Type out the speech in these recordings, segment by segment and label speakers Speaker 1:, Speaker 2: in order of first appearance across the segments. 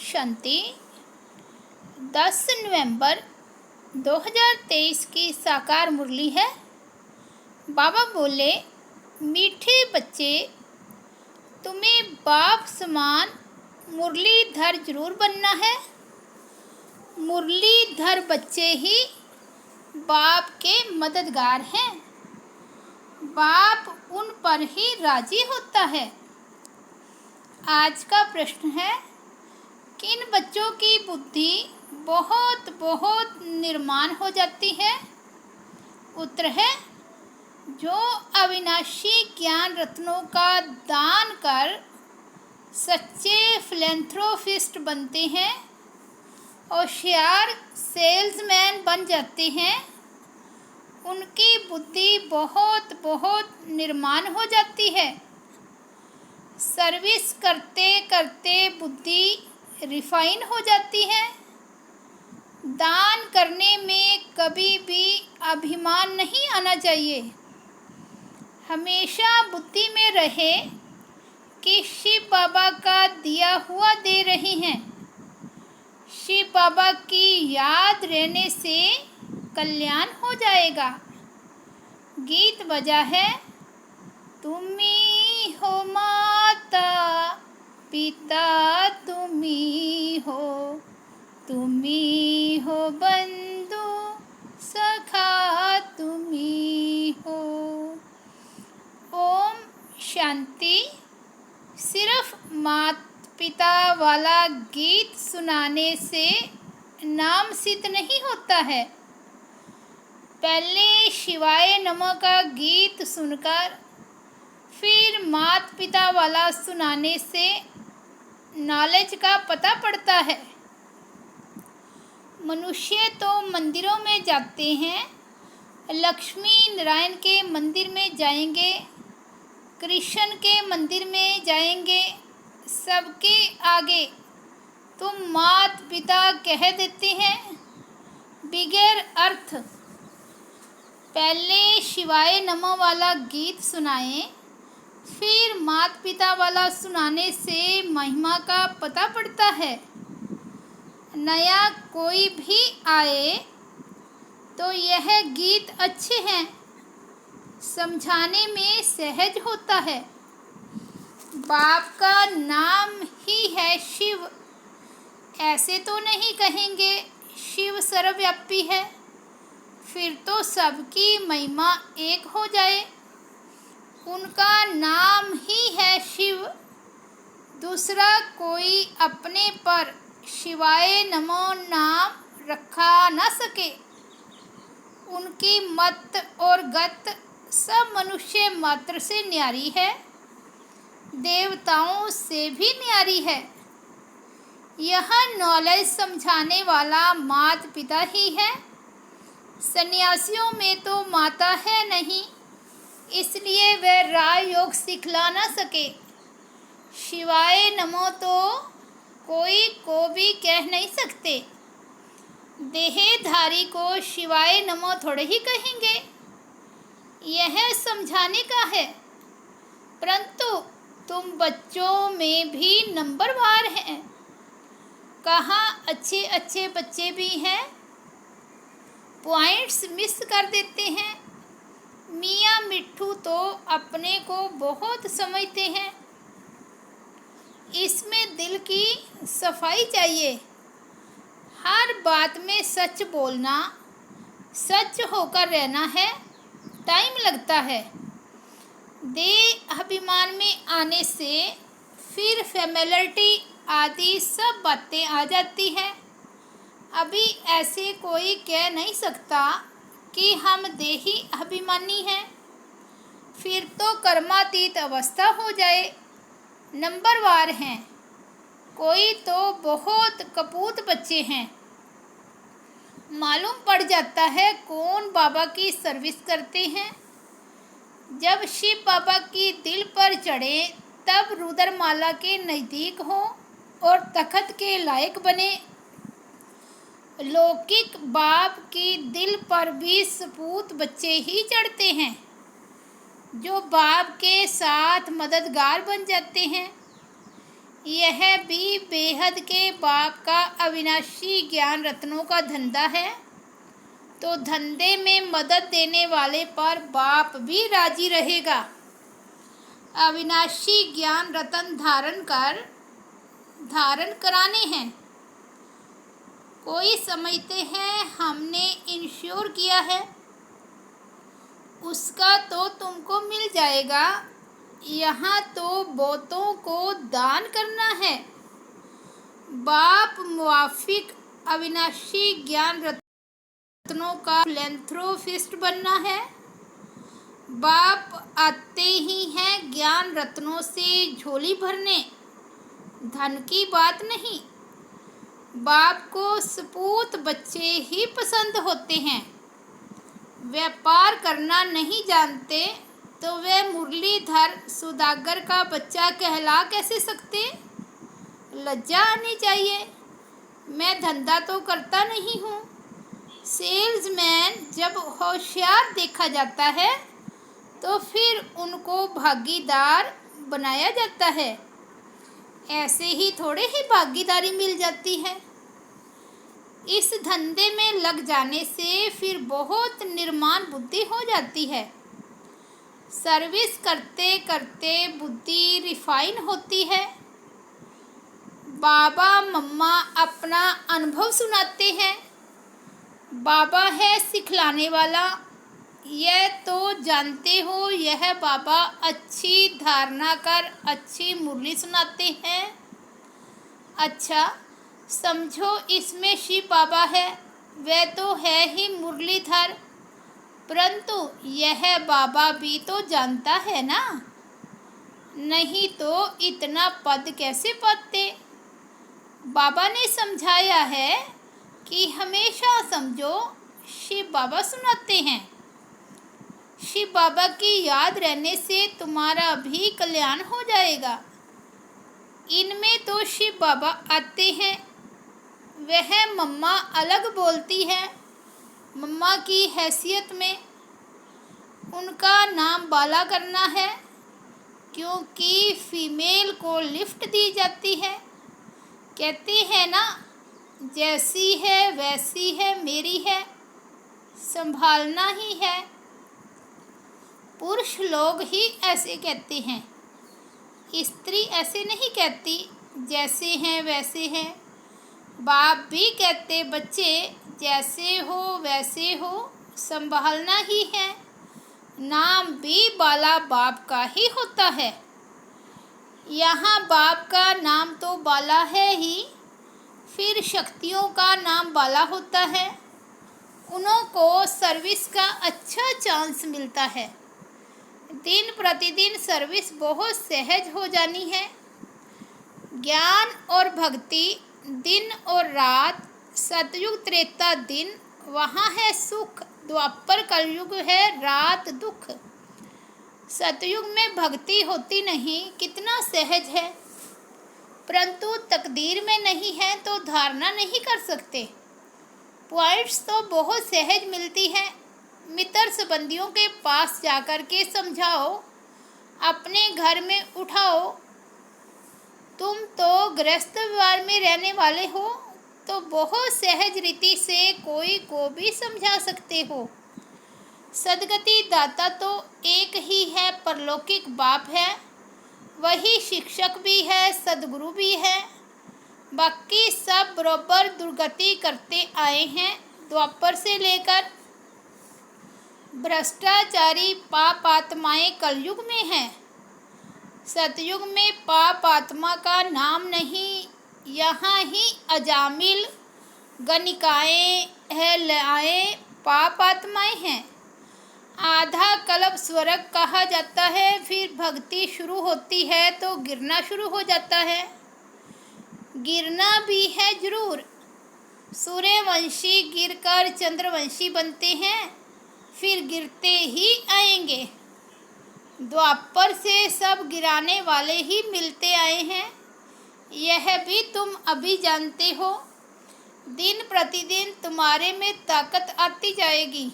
Speaker 1: शांति। 10 नवंबर 2023 की साकार मुरली है। बाबा बोले, मीठे बच्चे, तुम्हें बाप समान मुरलीधर जरूर बनना है। मुरलीधर बच्चे ही बाप के मददगार हैं। बाप उन पर ही राजी होता है। आज का प्रश्न है, किन बच्चों की बुद्धि बहुत बहुत निर्माण हो जाती है? उत्तर है, जो अविनाशी ज्ञान रत्नों का दान कर सच्चे फिलैंथ्रोपिस्ट बनते हैं, होशियार सेल्समैन बन जाते हैं, उनकी बुद्धि बहुत बहुत निर्माण हो जाती है। सर्विस करते करते बुद्धि रिफाइन हो जाती है। दान करने में कभी भी अभिमान नहीं आना चाहिए। हमेशा बुद्धि में रहे कि शिव बाबा का दिया हुआ दे रहे हैं। शिव बाबा की याद रहने से कल्याण हो जाएगा। गीत बजा है, तुम्ही हो माता पिता, तुम्ही हो बंधु सखा, तुम्ही हो। ओम शांति। सिर्फ माता पिता वाला गीत सुनाने से नाम सिद्ध नहीं होता है। पहले शिवाय नमः का गीत सुनकर फिर माता पिता वाला सुनाने से नॉलेज का पता पड़ता है। मनुष्य तो मंदिरों में जाते हैं, लक्ष्मी नारायण के मंदिर में जाएंगे, कृष्ण के मंदिर में जाएंगे, सबके आगे तुम माता पिता कह देते हैं बगैर अर्थ। पहले शिवाय नमः वाला गीत सुनाएं, फिर माता पिता वाला सुनाने से महिमा का पता पड़ता है। नया कोई भी आए तो यह गीत अच्छे हैं, समझाने में सहज होता है। बाप का नाम ही है शिव, ऐसे तो नहीं कहेंगे शिव सर्वव्यापी है, फिर तो सबकी महिमा एक हो जाए। उनका नाम ही है शिव, दूसरा कोई अपने पर शिवाय नमो नाम रखा न सके। उनकी मत और गत सब मनुष्य मात्र से न्यारी है, देवताओं से भी न्यारी है। यह नॉलेज समझाने वाला माता पिता ही है। सन्यासियों में तो माता है नहीं, इसलिए वे राजयोग सिखला न सके। शिवाय नमो तो कोई को भी कह नहीं सकते। देहधारी को शिवाय नमो थोड़े ही कहेंगे, यह समझाने का है। परंतु तुम बच्चों में भी नंबरवार हैं। कहाँ अच्छे अच्छे बच्चे भी हैं, पॉइंट्स मिस कर देते हैं। मियाँ मिट्ठू तो अपने को बहुत समझते हैं। इसमें दिल की सफाई चाहिए। हर बात में सच बोलना, सच होकर रहना है। टाइम लगता है। देह अभिमान में आने से फिर फैमिलिटी आदि सब बातें आ जाती हैं। अभी ऐसे कोई कह नहीं सकता कि हम देही अभिमानी हैं, फिर तो कर्मातीत अवस्था हो जाए। नंबरवार हैं, कोई तो बहुत कपूत बच्चे हैं। मालूम पड़ जाता है कौन बाबा की सर्विस करते हैं। जब शिव बाबा की दिल पर चढ़े तब रुद्रमाला के नज़दीक हो और तखत के लायक बने। लौकिक बाप की दिल पर भी सपूत बच्चे ही चढ़ते हैं, जो बाप के साथ मददगार बन जाते हैं। यह भी बेहद के बाप का अविनाशी ज्ञान रत्नों का धंधा है, तो धंधे में मदद देने वाले पर बाप भी राजी रहेगा। अविनाशी ज्ञान रतन धारण कराने हैं। कोई समझते हैं हमने इंश्योर किया है, उसका तो तुमको मिल जाएगा। यहाँ तो बहुतों को दान करना है। बाप मुवाफिक अविनाशी ज्ञान रत्नों का फिलैंथ्रोपिस्ट बनना है। बाप आते ही हैं ज्ञान रत्नों से झोली भरने, धन की बात नहीं। बाप को सपूत बच्चे ही पसंद होते हैं। व्यापार करना नहीं जानते तो वे मुरलीधर सौदागर का बच्चा कहला कैसे सकते? लज्जा आनी चाहिए। मैं धंधा तो करता नहीं हूँ। सेल्समैन जब होशियार देखा जाता है तो फिर उनको भागीदार बनाया जाता है। ऐसे ही थोड़े ही भागीदारी मिल जाती है। इस धंधे में लग जाने से फिर बहुत निर्माण बुद्धि हो जाती है। सर्विस करते करते बुद्धि रिफाइन होती है। बाबा मम्मा अपना अनुभव सुनाते हैं। बाबा है सिखलाने वाला। यह तो जानते हो, यह बाबा अच्छी धारणा कर अच्छी मुरली सुनाते हैं। अच्छा समझो, इसमें शिव बाबा है, वह तो है ही मुरलीधर, परंतु यह बाबा भी तो जानता है ना, नहीं तो इतना पद कैसे पाते? बाबा ने समझाया है कि हमेशा समझो शिव बाबा सुनाते हैं। शिव बाबा की याद रहने से तुम्हारा भी कल्याण हो जाएगा। इनमें तो शिव बाबा आते हैं। वह मम्मा अलग बोलती है। मम्मा की हैसियत में उनका नाम बाला करना है, क्योंकि फीमेल को लिफ्ट दी जाती है। कहते हैं ना, जैसी है वैसी है मेरी है, संभालना ही है। पुरुष लोग ही ऐसे कहते हैं, स्त्री ऐसे नहीं कहती जैसे हैं वैसे हैं। बाप भी कहते बच्चे जैसे हो वैसे हो, संभालना ही है। नाम भी बाला बाप का ही होता है। यहाँ बाप का नाम तो बाला है ही, फिर शक्तियों का नाम बाला होता है। उन्हों को सर्विस का अच्छा चांस मिलता है। दिन प्रतिदिन सर्विस बहुत सहज हो जानी है। ज्ञान और भक्ति दिन और रात, सतयुग त्रेता दिन वहाँ है सुख, द्वापर कलयुग है रात दुख। सतयुग में भक्ति होती नहीं, कितना सहज है, परंतु तकदीर में नहीं है तो धारणा नहीं कर सकते। पॉइंट्स तो बहुत सहज मिलती है। मित्र संबंधियों के पास जाकर के समझाओ, अपने घर में उठाओ। तुम तो गृहस्थ व्यवहार में रहने वाले हो, तो बहुत सहज रीति से कोई को भी समझा सकते हो। सदगति दाता तो एक ही है, परलौकिक बाप है, वही शिक्षक भी है, सदगुरु भी है। बाकी सब बराबर दुर्गति करते आए हैं। द्वापर से लेकर भ्रष्टाचारी पाप आत्माएं कलयुग में हैं। सतयुग में पाप आत्मा का नाम नहीं, यहाँ ही अजामिल गणिकाएं हलाएं पाप आत्माएं हैं। आधा कल्प स्वर्ग कहा जाता है, फिर भक्ति शुरू होती है तो गिरना शुरू हो जाता है। गिरना भी है जरूर। सूर्यवंशी गिरकर चंद्रवंशी बनते हैं, फिर गिरते ही आएंगे। द्वापर से सब गिराने वाले ही मिलते आए हैं, यह भी तुम अभी जानते हो। दिन प्रतिदिन तुम्हारे में ताकत आती जाएगी।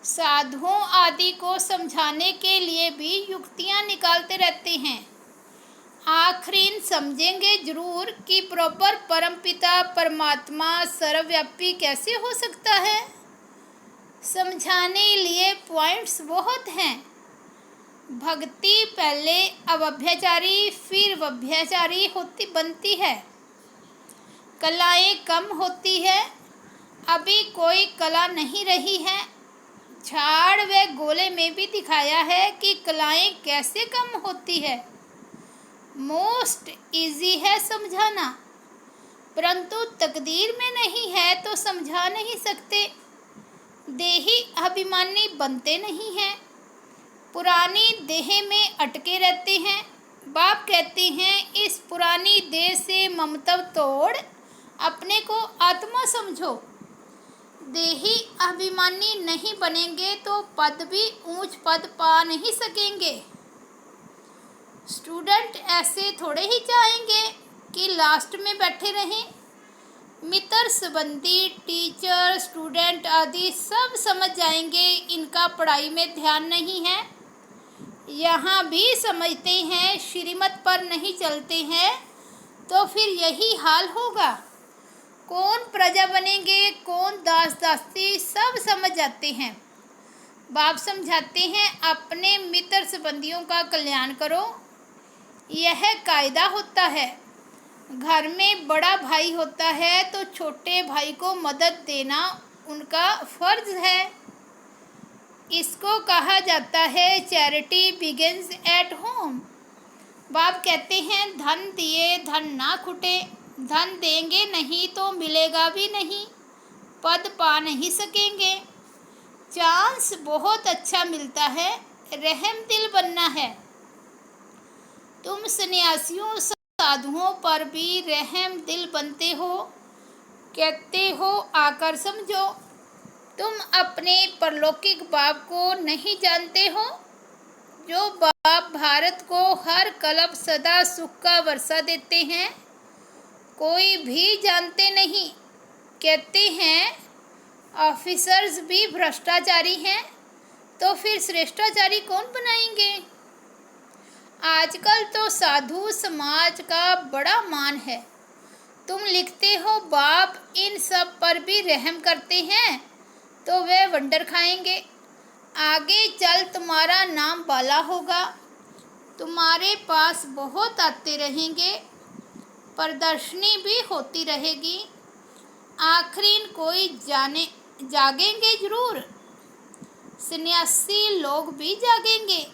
Speaker 1: साधुओं आदि को समझाने के लिए भी युक्तियां निकालते रहते हैं। आखिरीन समझेंगे जरूर कि प्रॉपर परमपिता परमात्मा सर्वव्यापी कैसे हो सकता है। समझाने लिए पॉइंट्स बहुत हैं। भक्ति पहले अव्यभिचारी फिर व्यभिचारी बनती है। कलाएं कम होती है। अभी कोई कला नहीं रही है। झाड़ व गोले में भी दिखाया है कि कलाएं कैसे कम होती है। मोस्ट इजी है समझाना, परंतु तकदीर में नहीं है तो समझा नहीं सकते। देही अभिमानी बनते नहीं हैं, पुरानी देह में अटके रहते हैं। बाप कहते हैं इस पुरानी देह से ममत्व तोड़ अपने को आत्मा समझो। देही अभिमानी नहीं बनेंगे तो पद भी ऊंच पद पा नहीं सकेंगे। स्टूडेंट ऐसे थोड़े ही चाहेंगे कि लास्ट में बैठे रहें। मित्र संबंधी टीचर स्टूडेंट आदि सब समझ जाएंगे इनका पढ़ाई में ध्यान नहीं है। यहाँ भी समझते हैं, श्रीमत पर नहीं चलते हैं तो फिर यही हाल होगा। कौन प्रजा बनेंगे कौन दास दासी सब समझ जाते हैं। बाप समझाते हैं अपने मित्र संबंधियों का कल्याण करो, यह कायदा होता है। घर में बड़ा भाई होता है तो छोटे भाई को मदद देना उनका फर्ज है। इसको कहा जाता है चैरिटी बिगिंस एट होम। बाप कहते हैं धन दिए धन ना खुटे। धन देंगे नहीं तो मिलेगा भी नहीं, पद पा नहीं सकेंगे। चांस बहुत अच्छा मिलता है, रहम दिल बनना है। तुम सन्यासियों साधुओं पर भी रहम दिल बनते हो, कहते हो आकर समझो। तुम अपने परलौकिक बाप को नहीं जानते हो, जो बाप भारत को हर कल्प सदा सुख का वर्षा देते हैं, कोई भी जानते नहीं। कहते हैं ऑफिसर्स भी भ्रष्टाचारी हैं, तो फिर श्रेष्ठाचारी कौन बनाएंगे। आजकल तो साधु समाज का बड़ा मान है। तुम लिखते हो बाप इन सब पर भी रहम करते हैं तो वे वंडर खाएंगे। आगे चल तुम्हारा नाम बाला होगा, तुम्हारे पास बहुत आते रहेंगे, प्रदर्शनी भी होती रहेगी। आखिरीन कोई जागेंगे जरूर। सन्यासी लोग भी जागेंगे।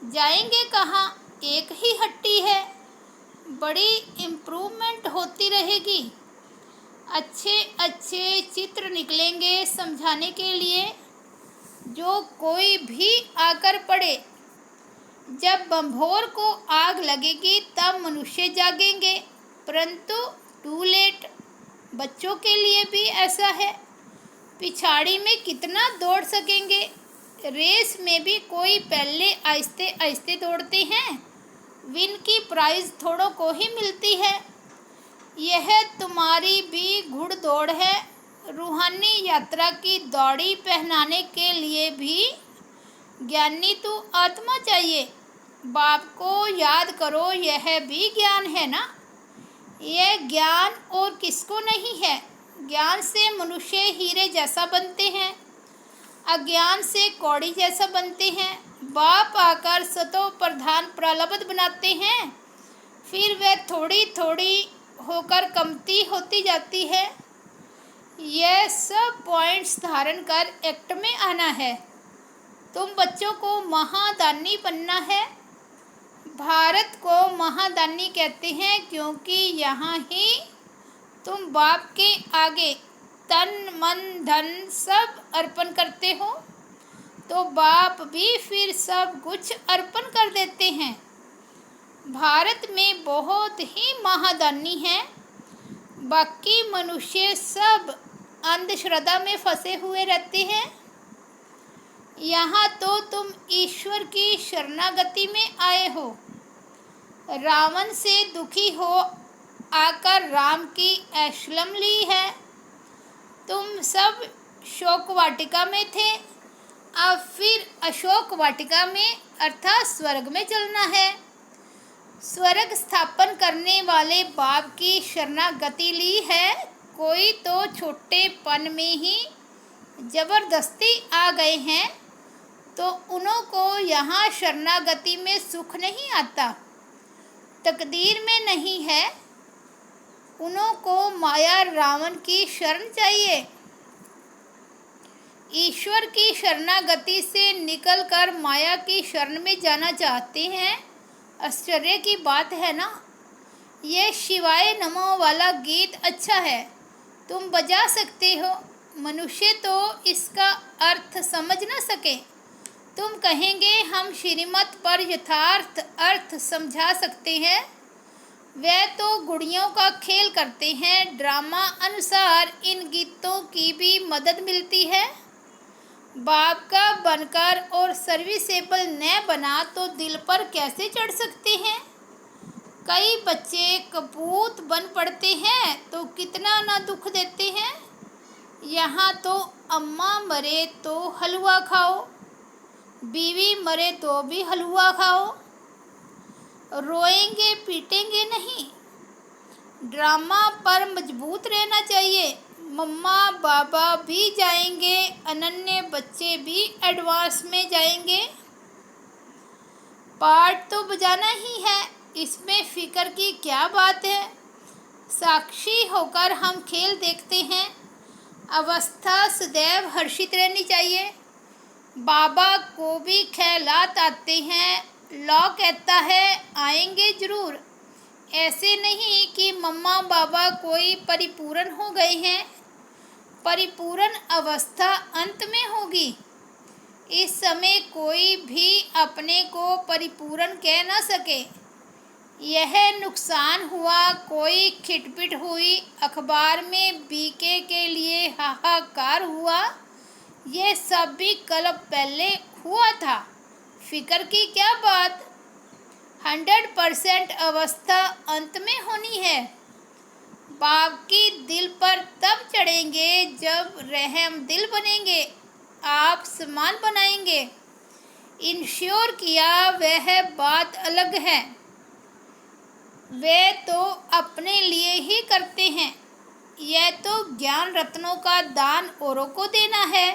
Speaker 1: जाएंगे कहाँ, एक ही हट्टी है। बड़ी इम्प्रूवमेंट होती रहेगी। अच्छे अच्छे चित्र निकलेंगे समझाने के लिए, जो कोई भी आकर पढ़े। जब बंभोर को आग लगेगी तब मनुष्य जागेंगे, परंतु टू लेट। बच्चों के लिए भी ऐसा है। पिछाड़ी में कितना दौड़ सकेंगे। रेस में भी कोई पहले आहिस्ते आहिस्ते दौड़ते हैं, विन की प्राइज थोड़ों को ही मिलती है। यह तुम्हारी भी घुड़दौड़ है। रूहानी यात्रा की दौड़ी पहनाने के लिए भी ज्ञानी तो आत्मा चाहिए। बाप को याद करो, यह भी ज्ञान है ना। यह ज्ञान और किसको नहीं है। ज्ञान से मनुष्य हीरे जैसा बनते हैं, अज्ञान से कौड़ी जैसा बनते हैं। बाप आकर सतो प्रधान प्रलब्ध बनाते हैं, फिर वह थोड़ी थोड़ी होकर कमती होती जाती है। यह सब पॉइंट्स धारण कर एक्ट में आना है। तुम बच्चों को महादानी बनना है। भारत को महादानी कहते हैं क्योंकि यहाँ ही तुम बाप के आगे तन मन धन सब अर्पण करते हो, तो बाप भी फिर सब कुछ अर्पण कर देते हैं। भारत में बहुत ही महादानी हैं। बाकी मनुष्य सब अंधश्रद्धा में फंसे हुए रहते हैं। यहाँ तो तुम ईश्वर की शरणागति में आए हो। रावण से दुखी हो आकर राम की ऐशलम ली है। तुम सब शोक वाटिका में थे, अब फिर अशोक वाटिका में अर्थात स्वर्ग में चलना है। स्वर्ग स्थापन करने वाले बाप की शरणागति ली है। कोई तो छोटेपन में ही जबरदस्ती आ गए हैं तो उन्हों को यहाँ शरणागति में सुख नहीं आता, तकदीर में नहीं है। उन्हों को माया रावण की शरण चाहिए। ईश्वर की शरणागति से निकलकर माया की शरण में जाना चाहते हैं। आश्चर्य की बात है ना। ये शिवाय नमो वाला गीत अच्छा है, तुम बजा सकते हो। मनुष्य तो इसका अर्थ समझ न सके। तुम कहेंगे हम श्रीमत पर यथार्थ अर्थ समझा सकते हैं। वे तो गुड़ियों का खेल करते हैं। ड्रामा अनुसार इन गीतों की भी मदद मिलती है। बाप का बनकर और सर्विसेबल न बना तो दिल पर कैसे चढ़ सकते हैं। कई बच्चे कपूत बन पड़ते हैं तो कितना ना दुख देते हैं। यहाँ तो अम्मा मरे तो हलवा खाओ, बीवी मरे तो भी हलवा खाओ। रोएंगे पीटेंगे नहीं। ड्रामा पर मजबूत रहना चाहिए। मम्मा बाबा भी जाएंगे, अनन्य बच्चे भी एडवांस में जाएंगे। पार्ट तो बजाना ही है, इसमें फिक्र की क्या बात है। साक्षी होकर हम खेल देखते हैं। अवस्था सदैव हर्षित रहनी चाहिए। बाबा को भी ख्यालात आते हैं। लॉ कहता है आएंगे ज़रूर। ऐसे नहीं कि मम्मा बाबा कोई परिपूर्ण हो गए हैं। परिपूर्ण अवस्था अंत में होगी। इस समय कोई भी अपने को परिपूर्ण कह न सके। यह नुकसान हुआ, कोई खिटपिट हुई, अखबार में बीके के लिए हाहाकार हुआ, यह सब भी कल पहले हुआ था। फिक्र की क्या बात। 100% अवस्था अंत में होनी है। बाप की दिल पर तब चढ़ेंगे जब रहम दिल बनेंगे, आप समान बनाएंगे। इंश्योर किया वह बात अलग है। वे तो अपने लिए ही करते हैं। यह तो ज्ञान रत्नों का दान औरों को देना है।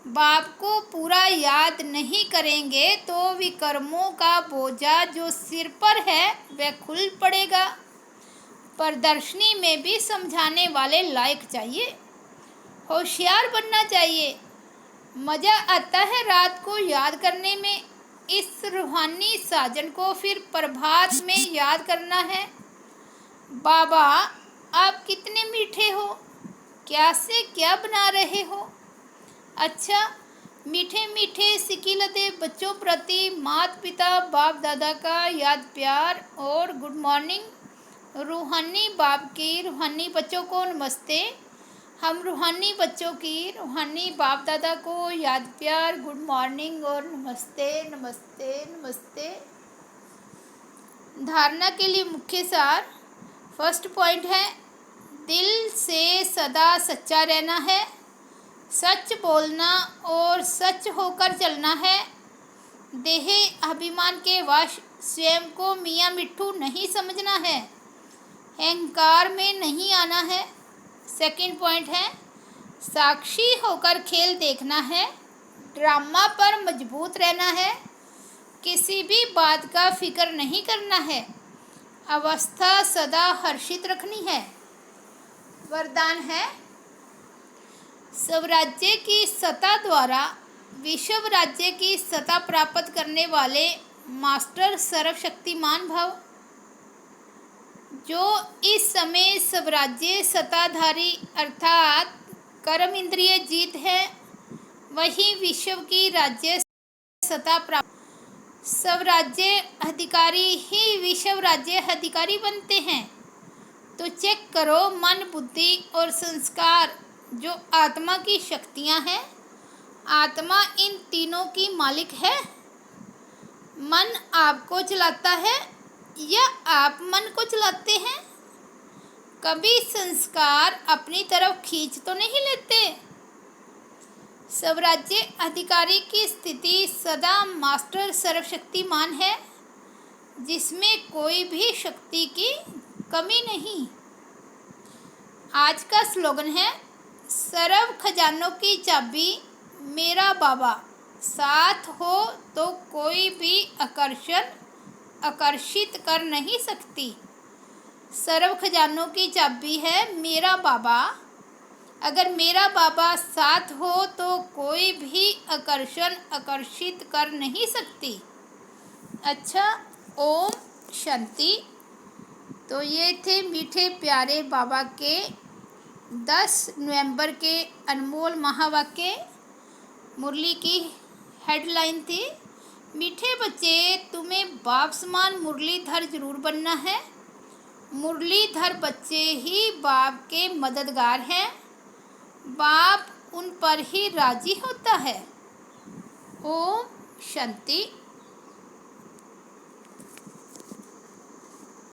Speaker 1: बाप को पूरा याद नहीं करेंगे तो विकर्मों का बोझा जो सिर पर है वह खुल पड़ेगा। प्रदर्शनी में भी समझाने वाले लायक चाहिए, होशियार बनना चाहिए। मज़ा आता है रात को याद करने में। इस रूहानी साजन को फिर प्रभात में याद करना है। बाबा आप कितने मीठे हो, क्या से क्या बना रहे हो। अच्छा, मीठे मीठे सिकिलते बच्चों प्रति माता पिता बाप दादा का याद प्यार और गुड मॉर्निंग। रूहानी बाप की रूहानी बच्चों को नमस्ते। हम रूहानी बच्चों की रूहानी बाप दादा को याद प्यार, गुड मॉर्निंग और नमस्ते नमस्ते नमस्ते। धारणा के लिए मुख्य सार। फर्स्ट पॉइंट है दिल से सदा सच्चा रहना है, सच बोलना और सच होकर चलना है। देह अभिमान के वश स्वयं को मियाँ मिट्ठू नहीं समझना है, अहंकार में नहीं आना है। सेकंड पॉइंट है साक्षी होकर खेल देखना है, ड्रामा पर मजबूत रहना है, किसी भी बात का फिक्र नहीं करना है, अवस्था सदा हर्षित रखनी है। वरदान है स्वराज्य की सत्ता द्वारा विश्व राज्य की सत्ता प्राप्त करने वाले मास्टर सर्वशक्तिमान भव। जो इस समय स्वराज्य सत्ताधारी अर्थात कर्म इंद्रिय जीत है, वही विश्व की राज्य सत्ता प्राप्त। स्वराज्य अधिकारी ही विश्व राज्य अधिकारी बनते हैं। तो चेक करो मन बुद्धि और संस्कार जो आत्मा की शक्तियां हैं, आत्मा इन तीनों की मालिक है। मन आपको चलाता है या आप मन को चलाते हैं। कभी संस्कार अपनी तरफ खींच तो नहीं लेते। स्वराज्य अधिकारी की स्थिति सदा मास्टर सर्वशक्तिमान है। जिसमें कोई भी शक्ति की कमी नहीं। आज का स्लोगन है, सर्व खजानों की चाबी मेरा बाबा, साथ हो तो कोई भी आकर्षित कर नहीं सकती। सर्व खजानों की चाबी है मेरा बाबा, अगर मेरा बाबा साथ हो तो कोई भी आकर्षित कर नहीं सकती। अच्छा, ओम शांति। तो ये थे मीठे प्यारे बाबा के 10 नवंबर के अनमोल महावाक्य। मुरली की हेडलाइन थी, मीठे बच्चे तुम्हें बाप समान मुरलीधर जरूर बनना है। मुरलीधर बच्चे ही बाप के मददगार हैं, बाप उन पर ही राजी होता है। ओम शांति।